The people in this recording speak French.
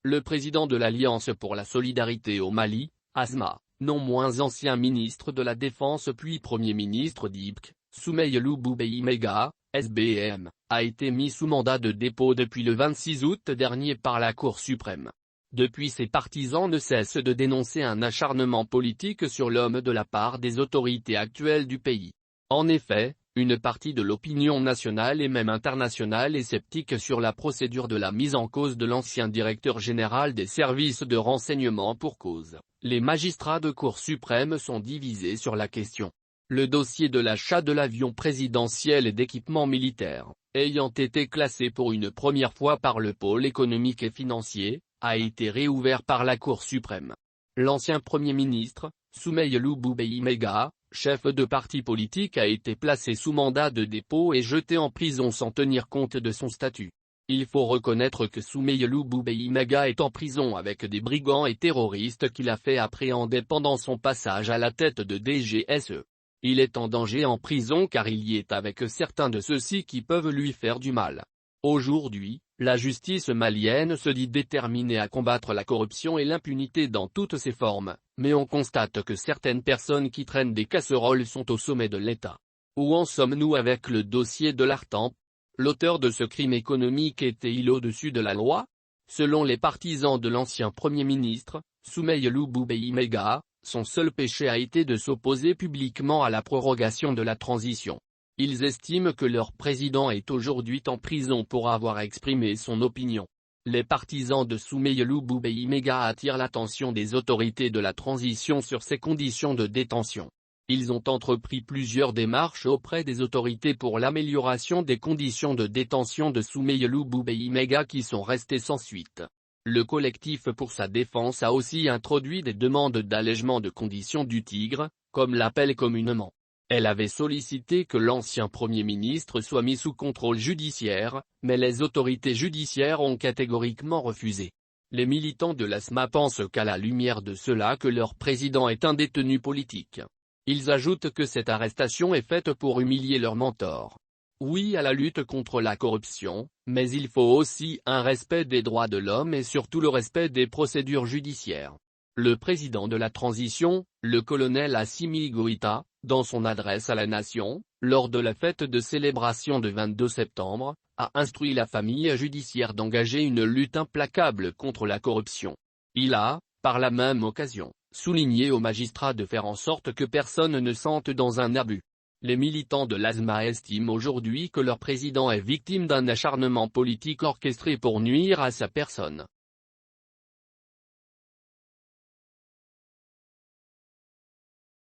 Le président de l'Alliance pour la solidarité au Mali, ASMA, non moins ancien ministre de la Défense puis Premier ministre d'Ibk, Soumeylou Boubèye Maïga, SBM, a été mis sous mandat de dépôt depuis le 26 août dernier par la Cour suprême. Depuis, ses partisans ne cessent de dénoncer un acharnement politique sur l'homme de la part des autorités actuelles du pays. En effet, une partie de l'opinion nationale et même internationale est sceptique sur la procédure de la mise en cause de l'ancien directeur général des services de renseignement pour cause. Les magistrats de Cour suprême sont divisés sur la question. Le dossier de l'achat de l'avion présidentiel et d'équipements militaires, ayant été classé pour une première fois par le pôle économique et financier, a été réouvert par la Cour suprême. L'ancien Premier ministre, Soumeylou Boubèye Maïga, chef de parti politique, a été placé sous mandat de dépôt et jeté en prison sans tenir compte de son statut. Il faut reconnaître que Soumeylou Boubèye Maïga est en prison avec des brigands et terroristes qu'il a fait appréhender pendant son passage à la tête de DGSE. Il est en danger en prison car il y est avec certains de ceux-ci qui peuvent lui faire du mal. Aujourd'hui, la justice malienne se dit déterminée à combattre la corruption et l'impunité dans toutes ses formes, mais on constate que certaines personnes qui traînent des casseroles sont au sommet de l'État. Où en sommes-nous avec le dossier de l'Artamp? L'auteur de ce crime économique était-il au-dessus de la loi? Selon les partisans de l'ancien Premier ministre, Soumeylou Boubèye Maïga, son seul péché a été de s'opposer publiquement à la prorogation de la transition. Ils estiment que leur président est aujourd'hui en prison pour avoir exprimé son opinion. Les partisans de Soumeylou Boubèye Maïga attirent l'attention des autorités de la transition sur ses conditions de détention. Ils ont entrepris plusieurs démarches auprès des autorités pour l'amélioration des conditions de détention de Soumeylou Boubèye Maïga qui sont restées sans suite. Le collectif pour sa défense a aussi introduit des demandes d'allègement de conditions du tigre, comme l'appelle communément. Elle avait sollicité que l'ancien Premier ministre soit mis sous contrôle judiciaire, mais les autorités judiciaires ont catégoriquement refusé. Les militants de l'ASMA pensent qu'à la lumière de cela que leur président est un détenu politique. Ils ajoutent que cette arrestation est faite pour humilier leur mentor. Oui à la lutte contre la corruption, mais il faut aussi un respect des droits de l'homme et surtout le respect des procédures judiciaires. Le président de la transition, le colonel Assimi Goïta, dans son adresse à la nation, lors de la fête de célébration de 22 septembre, a instruit la famille judiciaire d'engager une lutte implacable contre la corruption. Il a, par la même occasion, souligné aux magistrats de faire en sorte que personne ne sente dans un abus. Les militants de l'ASMA estiment aujourd'hui que leur président est victime d'un acharnement politique orchestré pour nuire à sa personne.